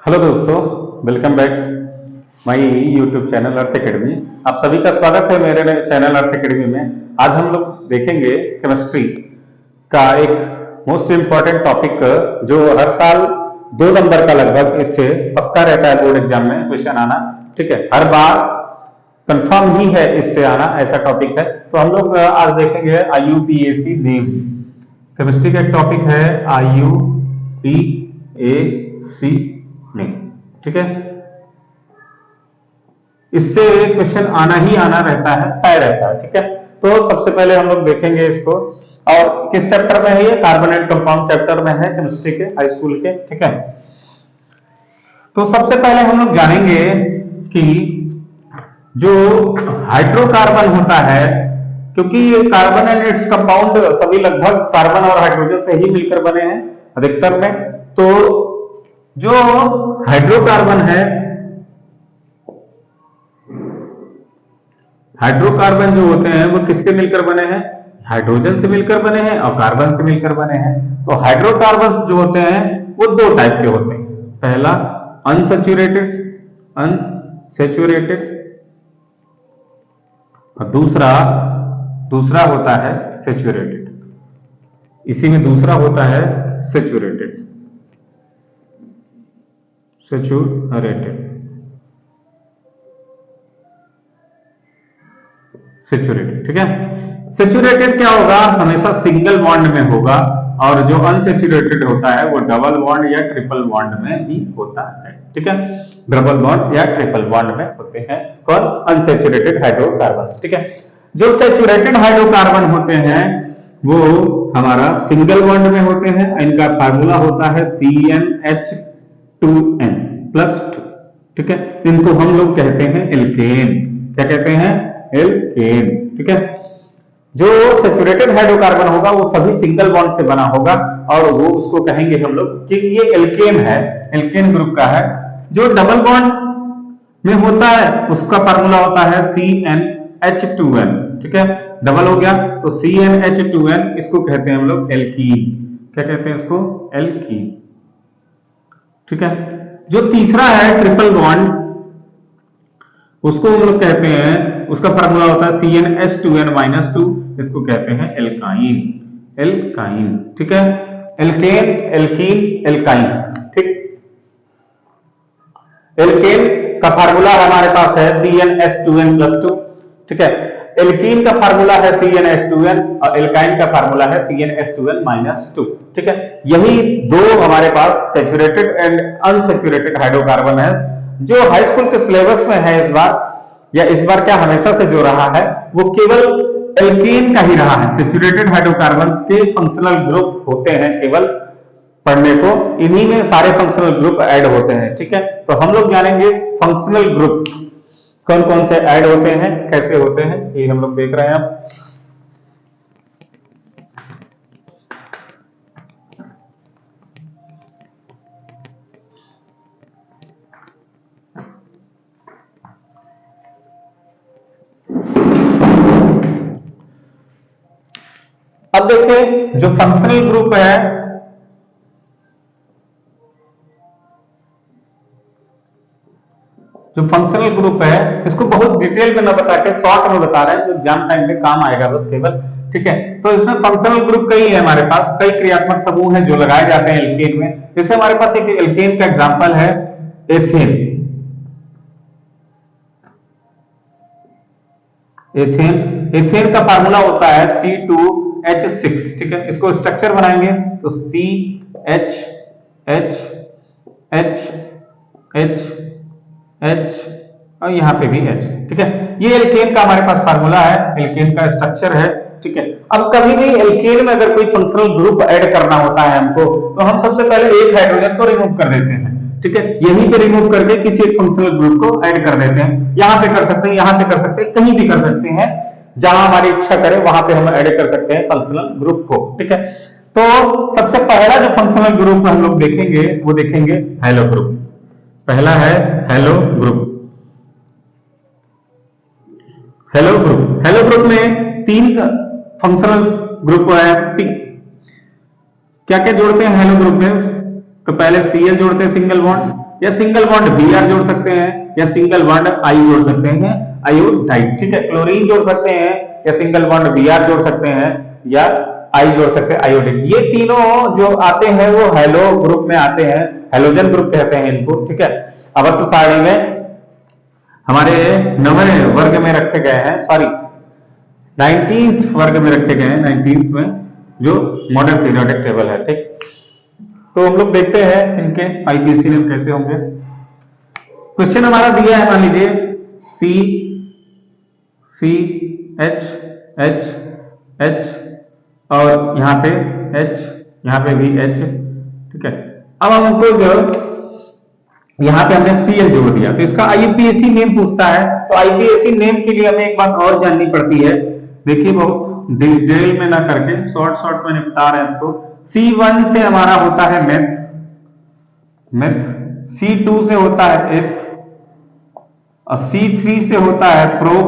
Hello दोस्तों, welcome back my YouTube channel earth academy. आप सभी का स्वागत है मेरे चैनल अर्थ एकेडमी में। आज हम लोग देखेंगे केमिस्ट्री का एक मोस्ट इम्पॉर्टेंट टॉपिक जो हर साल 2 नंबर का लगभग इससे पक्का रहता है बोर्ड एग्जाम में क्वेश्चन आना। ठीक है, हर बार कंफर्म ही है इससे आना, ऐसा टॉपिक है। तो हम लोग आज देखेंगे IUPAC नेम। केमिस्ट्री का एक टॉपिक है IUPAC नेम। ठीक है, इससे क्वेश्चन आना ही आना रहता है, तय रहता है। ठीक है, तो सबसे पहले हम लोग देखेंगे इसको। और किस चैप्टर में है ये? कार्बन एंड कंपाउंड चैप्टर में है, केमिस्ट्री के हाई स्कूल के। ठीक है, तो सबसे पहले हम लोग जानेंगे कि जो हाइड्रोकार्बन होता है, क्योंकि ये कार्बन एंड इट्स कंपाउंड सभी लगभग कार्बन और हाइड्रोजन से ही मिलकर बने हैं अधिकतर में। तो जो हाइड्रोकार्बन है, हाइड्रोकार्बन जो होते हैं वो किससे मिलकर बने हैं? हाइड्रोजन से मिलकर बने हैं और कार्बन से मिलकर बने हैं। तो हाइड्रोकार्बन जो होते हैं वो दो टाइप के होते हैं। पहला अनसैचुरेटेड अनसैचुरेटेड और दूसरा होता है सैचुरेटेड। इसी में दूसरा होता है सैचुरेटेड। सैचुरेटेड ठीक है। सैचुरेटेड क्या होगा? हमेशा सिंगल बॉन्ड में होगा, और जो अनसैचुरेटेड होता है वो डबल बॉन्ड या ट्रिपल बॉन्ड में भी होता है। ठीक है, डबल बॉन्ड या ट्रिपल बॉन्ड में होते हैं कौन? Unsaturated hydrocarbon. ठीक है, जो सैचुरेटेड हाइड्रोकार्बन होते हैं वो हमारा सिंगल बॉन्ड में होते हैं। इनका फार्मूला होता है CnH2n+2। ठीक है, इनको हम लोग कहते हैं एल्केन। क्या कहते हैं? एल्केन। ठीक है, जो सैचुरेटेड हाइड्रोकार्बन होगा वो सभी सिंगल बॉन्ड से बना होगा, और वो उसको कहेंगे हम लोग कि ये एल्केन है, एल्केन ग्रुप का है। जो डबल बॉन्ड में होता है उसका फार्मूला होता है CnH2n। ठीक है, डबल हो गया तो CnH2n, इसको कहते हैं हम लोग एल्कीन। क्या कहते हैं इसको? एल्कीन। ठीक है, जो तीसरा है ट्रिपल बॉन्ड, उसको हम लोग कहते हैं, उसका फार्मूला होता है CnH2n-2, इसको कहते हैं एल्काइन। एल्काइन। ठीक है, एल्केन, एल्कीन, एल्काइन। ठीक, एल्केन का फार्मूला हमारे पास है CnH2n+2। ठीक है, एल्कीन का फार्मूला है CnH2n और एल्काइन का फार्मूला है CnH2n-2। ठीक है, यही दो हमारे पास सैचुरेटेड एंड अनसैचुरेटेड हाइड्रोकार्बन है। जो हाई स्कूल के सिलेबस में है इस बार, या इस बार क्या हमेशा से जो रहा है वो केवल एल्केन का ही रहा है। सैचुरेटेड हाइड्रोकार्बन्स के फंक्शनल ग्रुप होते हैं केवल पढ़ने को, इन्हीं में सारे फंक्शनल ग्रुप ऐड होते हैं। ठीक है, तो हम लोग जानेंगे फंक्शनल ग्रुप कौन कौन से ऐड होते हैं, कैसे होते हैं, ये हम लोग देख रहे हैं। अब देखिए, जो फंक्शनल ग्रुप है, जो फंक्शनल ग्रुप है इसको बहुत डिटेल में ना बता के शॉर्ट में बता रहे हैं, जो एग्जाम टाइम में काम आएगा बस केवल। ठीक है, तो इसमें फंक्शनल ग्रुप कई है हमारे पास, कई क्रियात्मक समूह हैं जो लगाए जाते हैं एल्केन में। जैसे हमारे पास एक एल्केन का एग्जांपल है एथेन। एथेन, एथेन का फार्मूला होता है C2H6। ठीक है, इसको स्ट्रक्चर बनाएंगे तो CH और यहाँ पे भी H। ठीक है, ये एल्केन का हमारे पास फार्मूला है, एल्केन का स्ट्रक्चर है। ठीक है, अब कभी भी एल्केन में अगर कोई फंक्शनल ग्रुप ऐड करना होता है हमको, तो हम सबसे पहले एक हाइड्रोजन को रिमूव कर देते हैं। ठीक है, यहीं पे रिमूव करके किसी एक फंक्शनल ग्रुप को ऐड कर देते हैं। यहाँ पे कर सकते हैं, यहाँ पे कर सकते हैं, कहीं भी कर सकते हैं, जहां हमारी इच्छा करे वहां पे हम ऐड कर सकते हैं फंक्शनल ग्रुप को। ठीक है, तो सबसे पहला जो फंक्शनल ग्रुप हम लोग देखेंगे वो देखेंगे हेलो ग्रुप। पहला है hello group. Hello group, hello group में 3 फंक्शनल ग्रुप है। क्या क्या जोड़ते हैं हेलो ग्रुप में? तो पहले Cl जोड़ते हैं सिंगल बॉन्ड, या सिंगल बॉन्ड Br जोड़ सकते हैं या सिंगल बॉन्ड I जोड़ सकते हैं आयोडाइड, ठीक है। क्लोरीन जोड़ सकते हैं या सिंगल बॉन्ड Br जोड़ सकते हैं या I जोड़ सकते हैं आयोडीन। ये तीनों जो आते हैं वो हेलो ग्रुप में आते हैं, हेलोजन ग्रुप कहते हैं इनको, ठीक है। अवत्व सारणी में हमारे 9वें वर्ग में रखे गए हैं, सॉरी 19th वर्ग में रखे गए हैं, 19th में जो मॉडर्न पीरियोडिक टेबल है, ठीक। तो हम लोग देखते हैं इनके आईपीसी में कैसे होंगे। क्वेश्चन हमारा दिया है, मान लीजिए सी सी एच एच एच और यहाँ पे एच, यहाँ पे भी एच, ठीक है। अब हमको जो यहाँ पे हमने Cl जोड़ दिया, तो इसका आईपीएसी नेम पूछता है। तो आईपीएसी नेम के लिए हमें एक बात और जाननी पड़ती है। देखिए बहुत डिटेल में ना करके शॉर्ट शॉर्ट में निपटा रहे हैं इसको। C1 से हमारा होता है मेथ, C2 से होता है एथ, और C3 से होता है प्रोप,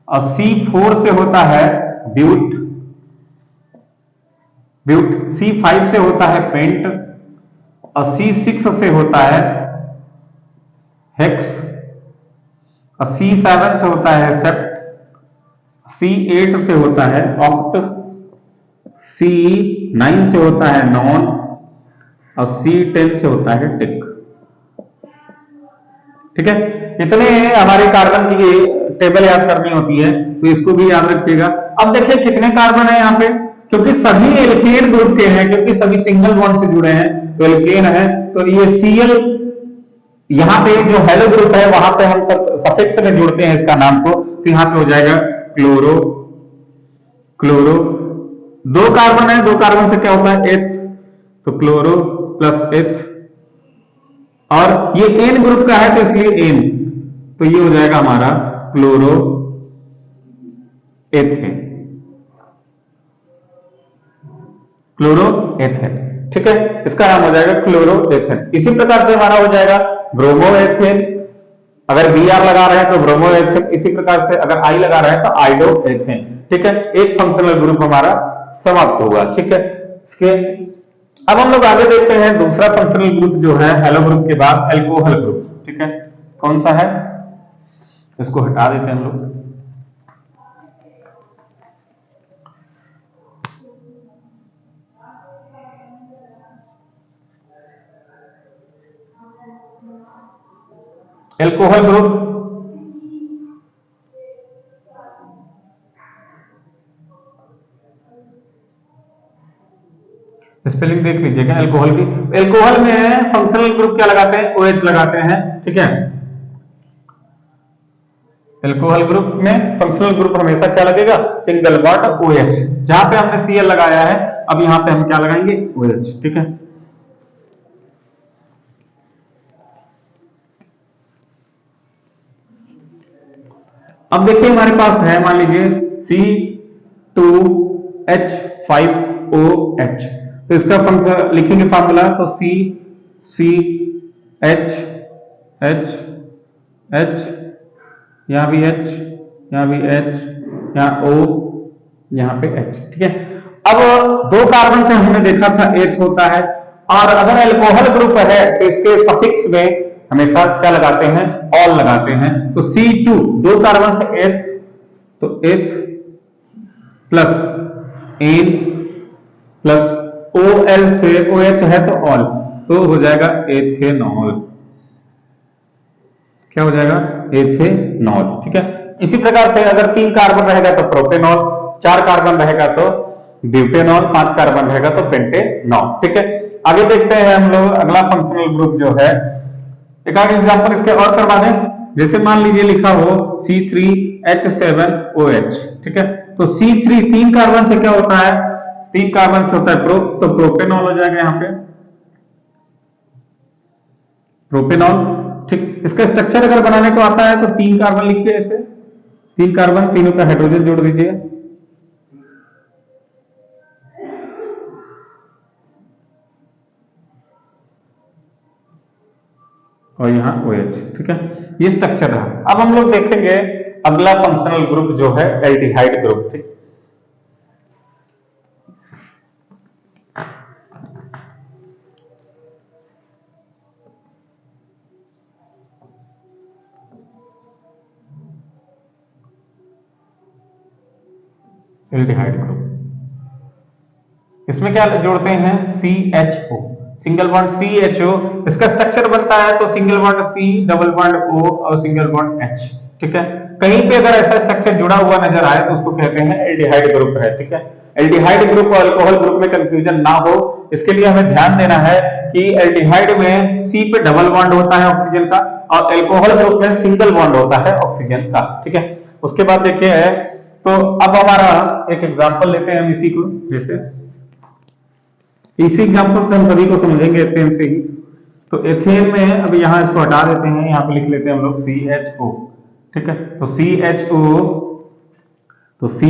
और C4 से होता है ब्यूट, C5 से होता है पेंट, और C6 से होता है हेक्स, और C7 से होता है सेप्ट, C8 से होता है ऑक्ट, C9 से होता है नॉन, और C10 से होता है टिक, ठीक है। इतने हमारे कार्बन की टेबल याद करनी होती है, तो इसको भी याद रखिएगा। अब देखिए कितने कार्बन है यहाँ पे, क्योंकि सभी एल्केन ग्रुप के हैं, क्योंकि सभी सिंगल बॉन्ड से जुड़े हैं तो एल्केन है, तो ये Cl यहाँ पे जो हेलो ग्रुप है वहां पे हम सब सफिक्स में जोड़ते हैं इसका नाम को, तो यहाँ पे हो जाएगा क्लोरो, क्लोरो। दो कार्बन है, दो कार्बन से क्या होता है एथ, तो क्लोरो प्लस एथ, और ये एन ग्रुप का है तो इसलिए एन, तो ये हो जाएगा हमारा क्लोरो एथेन, क्लोरो एथेन, ठीक है। इसका नाम हो जाएगा क्लोरो एथेन। इसी प्रकार से हमारा हो जाएगा ब्रोमो एथेन, अगर Br लगा रहे हैं तो ब्रोमो एथेन, इसी प्रकार से अगर I लगा रहे हैं तो आइडो एथेन, ठीक है। एक फंक्शनल ग्रुप हमारा समाप्त होगा, ठीक है। इसके अब हम लोग आगे देखते हैं दूसरा फंक्शनल ग्रुप जो है हेलो ग्रुप के बाद एल्कोहल ग्रुप, ठीक है। कौन सा है, इसको हटा देते हैं हम लोग। एल्कोहल ग्रुप स्पेलिंग देख लीजिएगा एल्कोहल की। एल्कोहल में फंक्शनल ग्रुप क्या लगाते हैं, OH लगाते हैं, ठीक है। एल्कोहल ग्रुप में फंक्शनल ग्रुप हमेशा क्या लगेगा, सिंगल बॉन्ड OH। जहां पे हमने Cl लगाया है, अब यहां पे हम क्या लगाएंगे, OH, ठीक है। अब देखिए हमारे पास है, मान लीजिए C2H5OH, तो इसका फंक्शन लिखेंगे फार्मूला, तो CH H, यहां भी H, यहां भी H, यहां O, यहां पे H, ठीक है। अब दो कार्बन से हमने देखा था एथ होता है, और अगर एल्कोहल ग्रुप है तो इसके सफिक्स में हमेशा क्या लगाते हैं, ऑल लगाते हैं। तो C2 दो कार्बन से एथ, तो एथ प्लस एन प्लस OL से OH है तो ऑल, तो हो जाएगा एथेनॉल, क्या हो जाएगा, एथेनॉल, ठीक है। इसी प्रकार से अगर 3 कार्बन रहेगा तो प्रोपेनॉल, 4 कार्बन रहेगा तो ब्यूटेनॉल, 5 कार्बन रहेगा तो पेंटेनॉल, ठीक है। आगे देखते हैं हम लोग अगला फंक्शनल ग्रुप जो है, एक आगे एग्जांपल इसके और करवा दें। जैसे मान लीजिए लिखा हो C3H7OH, ठीक है। तो C3 3 कार्बन से क्या होता है, 3 कार्बन से होता है प्रो, तो प्रोपेनॉल हो जाएगा यहाँ पे, प्रोपेनॉल, ठीक। इसका स्ट्रक्चर अगर बनाने को आता है तो 3 कार्बन लिखिए ऐसे, 3 कार्बन, तीनों का हाइड्रोजन जोड़ दीजिए, और यहाँ OH, ठीक है। ये स्ट्रक्चर रहा। अब हम लोग देखेंगे अगला फंक्शनल ग्रुप जो है एल्डिहाइड ग्रुप, ठीक। Aldehyde group. इसमें क्या जोड़ते हैं? CHO, single bond CHO। इसका स्ट्रक्चर बनता है तो single bond C, double bond O और सिंगल बॉन्ड H। ठीक है, कहीं पे अगर ऐसा स्ट्रक्चर जुड़ा हुआ नजर आए तो उसको कहते हैं एल्डिहाइड ग्रुप है। ठीक है, एल्डिहाइड ग्रुप और अल्कोहल ग्रुप में कंफ्यूजन ना हो इसके लिए हमें ध्यान देना है कि एल्डिहाइड में C पे डबल बॉन्ड होता है ऑक्सीजन का और अल्कोहल ग्रुप में सिंगल बॉन्ड होता है ऑक्सीजन का। ठीक है, उसके बाद देखिए तो अब हमारा एक एग्जांपल लेते हैं हम इसी को, जैसे इसी एग्जांपल से हम सभी को समझेंगे एथेन से ही। तो एथेन में अब यहाँ इसको हटा देते हैं, यहाँ पे लिख लेते हैं हम लोग CHO। ठीक है, तो CHO तो C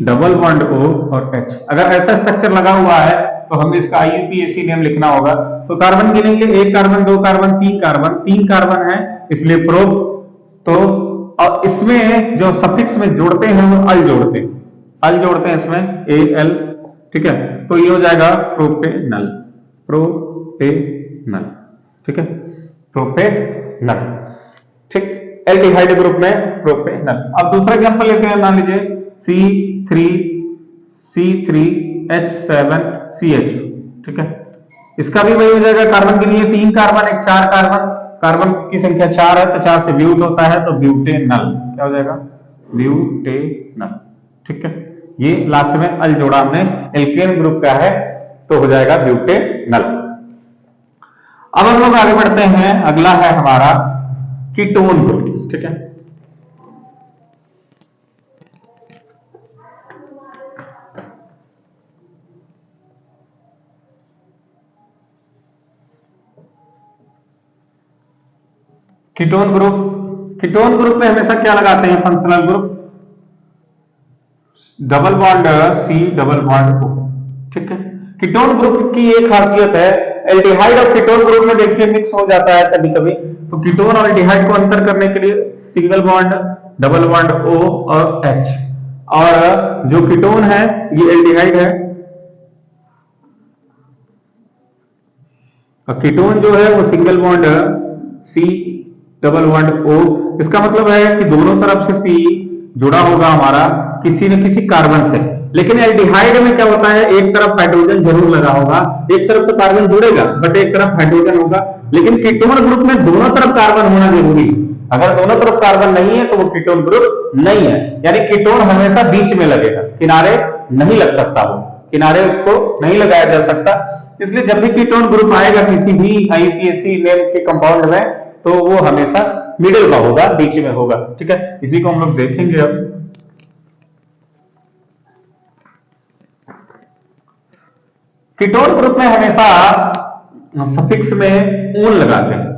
डबल बॉन्ड O और H। अगर ऐसा स्ट्रक्चर लगा हुआ है तो हमें इसका IUPAC नेम लिखना होगा। तो कार्बन गिनेंगे, 1 कार्बन 2 कार्बन 3 कार्बन, 3 कार्बन है इसलिए प्रोप। तो और इसमें जो सफिक्स में जोड़ते हैं वो अल जोड़ते हैं, अल जोड़ते हैं इसमें AL। ठीक है, तो ये हो जाएगा प्रोपेनल, प्रोपेनल। ठीक है, प्रोपेनल। ठीक, एल्डिहाइड ग्रुप में प्रोपेनल। अब दूसरा एग्जांपल लेते हैं, मान लीजिए C3H7CH। ठीक है, इसका भी वही हो जाएगा, कार्बन के लिए 3 कार्बन 1 4 कार्बन, कार्बन की संख्या 4 है तो 4 से ब्यूट होता है तो ब्यूटेनल। क्या हो जाएगा? ब्यूटेनल। ठीक है, ये लास्ट में अल जोड़ा हमने, एल्केन ग्रुप का है तो हो जाएगा ब्यूटेनल। अब हम लोग आगे बढ़ते हैं, अगला है हमारा कीटोन ग्रुप। ठीक है, कीटोन ग्रुप, कीटोन ग्रुप में हमेशा क्या लगाते हैं? Functional group, double bond C double bond O। ठीक है, कीटोन ग्रुप की एक खासियत है, एल्डिहाइड और कीटोन ग्रुप में देखिए मिक्स हो जाता है कभी कभी, तो कीटोन और एल्डिहाइड को अंतर करने के लिए single bond double bond O और H। और जो कीटोन है ये एल्डिहाइड है और कीटोन जो है वो single bond C double bond O। इसका मतलब है कि दोनों तरफ से C जुड़ा होगा हमारा किसी न किसी कार्बन से। लेकिन एल्डिहाइड में क्या होता है, एक तरफ हाइड्रोजन जरूर लगा होगा, एक तरफ तो कार्बन जुड़ेगा बट एक तरफ हाइड्रोजन होगा। लेकिन कीटोन ग्रुप में दोनों तरफ कार्बन होना जरूरी है, अगर दोनों तरफ कार्बन नहीं है तो वो कीटोन ग्रुप नहीं है। यानी कीटोन हमेशा बीच में लगेगा, किनारे नहीं लग सकता, वो किनारे उसको नहीं लगाया जा सकता। इसलिए जब भी कीटोन ग्रुप आएगा किसी भी IUPAC नेम के कंपाउंड में तो वो हमेशा मिडिल में होगा, बीच में होगा। ठीक है, इसी को हम लोग देखेंगे। अब कीटोन ग्रुप में हमेशा सफिक्स में ऊन लगाते हैं,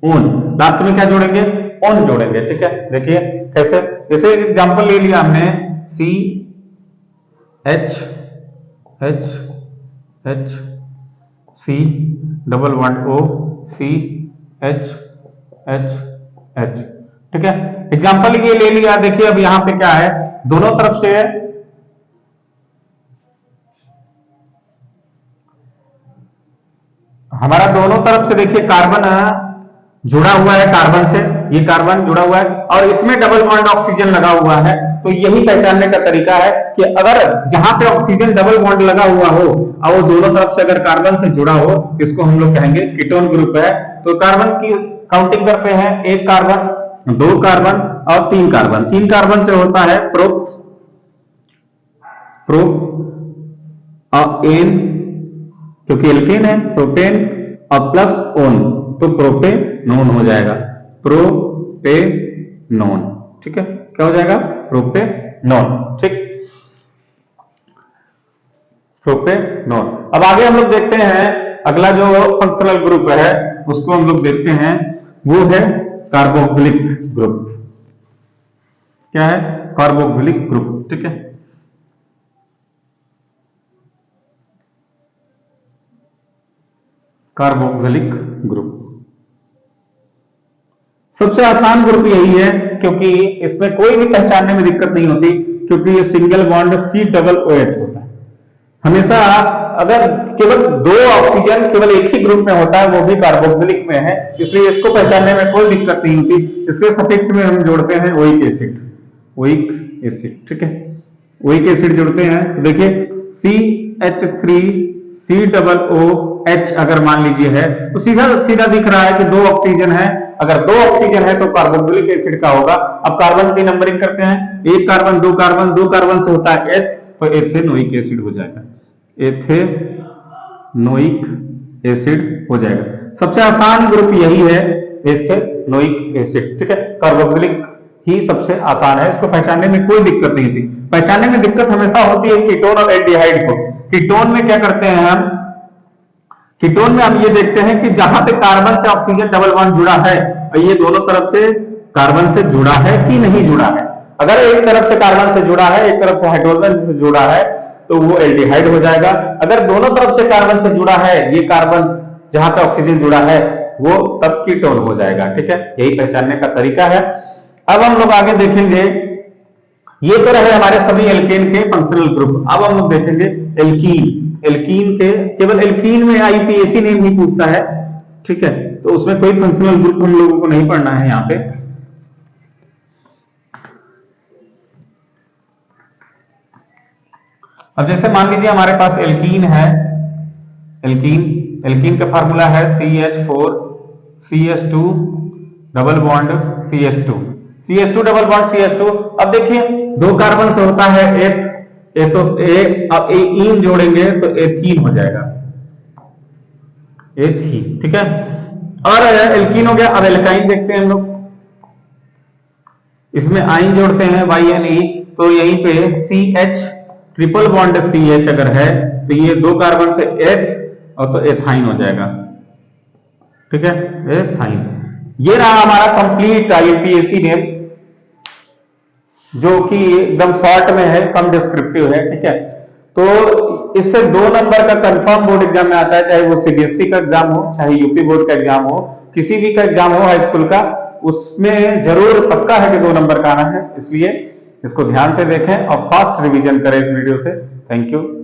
ऊन लास्ट में क्या जोड़ेंगे? ओन जोड़ेंगे। ठीक है, देखिए कैसे, जैसे एग्जांपल ले लिया हमने CH C double bond O CH H। ठीक है, एग्जांपल ये ले लिया। देखिए अब यहां पे क्या है, दोनों तरफ से हमारा, दोनों तरफ से देखिए कार्बन जुड़ा हुआ है, कार्बन से ये कार्बन जुड़ा हुआ है और इसमें डबल बॉन्ड ऑक्सीजन लगा हुआ है। तो यही पहचानने का तरीका है कि अगर जहां पे ऑक्सीजन डबल बॉन्ड लगा हुआ हो और वो दोनों तरफ से अगर कार्बन से जुड़ा हो, इसको हम लोग कहेंगे कीटोन ग्रुप है। तो कार्बन की काउंटिंग करते हैं, 1 कार्बन 2 कार्बन और 3 कार्बन। 3 कार्बन से होता है प्रोप और एन, क्योंकि एल्केन है, प्रोपेन और प्लस ओन तो प्रोपेनोन हो जाएगा, प्रोपेनोन। ठीक है, क्या हो जाएगा? प्रोपेनोन। ठीक, प्रोपेनोन। अब आगे हम लोग देखते हैं, अगला जो फंक्शनल ग्रुप है उसको हम लोग देखते हैं, वो है कार्बोक्सिलिक ग्रुप। क्या है? Carboxylic group. ठीक है, कार्बोक्सिलिक ग्रुप सबसे आसान ग्रुप यही है, क्योंकि इसमें कोई भी पहचानने में दिक्कत नहीं होती, क्योंकि ये single bond C double OH होता है। हमेशा अगर केवल 2 ऑक्सीजन केवल एक ही ग्रुप में होता है, वो भी कार्बोक्सिलिक में है, इसलिए इसको पहचानने में कोई दिक्कत नहीं होती। इसके सफिक्स में हम जोड़ते हैं ओइक एसिड, ओइक एसिड। ठीक है, वही एसिड जुड़ते हैं। तो देखिए CH3COOH अगर मान लीजिए है तो सीधा सीधा दिख रहा है कि 2 ऑक्सीजन है। अगर 2 ऑक्सीजन है तो कार्बोक्सिलिक एसिड का होगा। अब कार्बन की नंबरिंग करते हैं, 1 कार्बन 2 कार्बन, 2 कार्बन से होता है H, तो एथेनोइक एसिड हो जाएगा, एथेनोइक एसिड हो जाएगा। सबसे आसान ग्रुप यही है, एथेनोइक एसिड, ठीक है। कार्बोक्सिलिक ही सबसे आसान है, इसको पहचानने में कोई दिक्कत नहीं थी। पहचानने में दिक्कत हमेशा होती है कीटोन और एल्डिहाइड को। कीटोन में क्या करते हैं हम, कीटोन में हम ये देखते हैं कि जहां पे कार्बन से ऑक्सीजन डबल बॉन्ड जुड़ा है, ये दोनों तरफ से कार्बन से जुड़ा है कि नहीं जुड़ा है। अगर एक तरफ से कार्बन से जुड़ा है, एक तरफ से हाइड्रोजन से जुड़ा है, तो वो एल्डिहाइड हो जाएगा। अगर दोनों तरफ से कार्बन से जुड़ा है, ये कार्बन जहां पे ऑक्सीजन जुड़ा है, वो तब कीटोन हो जाएगा, ठीक है। यही पहचानने का तरीका है। अब हम लोग आगे देखेंगे, ये तो रहे हमारे सभी एल्केन के फंक्शनल ग्रुप। अब हम लोग देखेंगे एल्कीन। एल्कीन के केवल एल्कीन में आईपीएसी नेम ही पूछता है, ठीक है, तो उसमें कोई फंक्शनल ग्रुप हम लोगों को नहीं पढ़ना है यहां पे। अब जैसे मान लीजिए हमारे पास एल्कीन है, एल्कीन का फार्मूला है CH4CH2 double bond CH2 double bond CH2। अब देखिए 2 कार्बन से होता है एथ, तो अब इन जोड़ेंगे तो एथीन हो जाएगा, एथीन, ठीक है। और एल्कीन हो गया। अब एल्काइन देखते हैं हम लोग, इसमें आइन जोड़ते हैं YNE, तो यहीं पे CH ट्रिपल बॉन्ड CH अगर है तो ये 2 कार्बन से एथ, और तो एथाइन हो जाएगा, ठीक है, एथाइन। ये रहा हमारा कंप्लीट आईपीएसी नेम, जो कि एकदम शॉर्ट में है, कम डिस्क्रिप्टिव है, ठीक है। तो इससे 2 नंबर का कंफर्म बोर्ड एग्जाम में आता है, चाहे वो सीबीएसई का एग्जाम हो, चाहे यूपी बोर्ड का एग्जाम हो, किसी भी का एग्जाम हो हाई स्कूल का, उसमें जरूर पक्का है कि 2 नंबर का आना है। इसलिए इसको ध्यान से देखें और फास्ट रिवीजन करें इस वीडियो से। Thank you.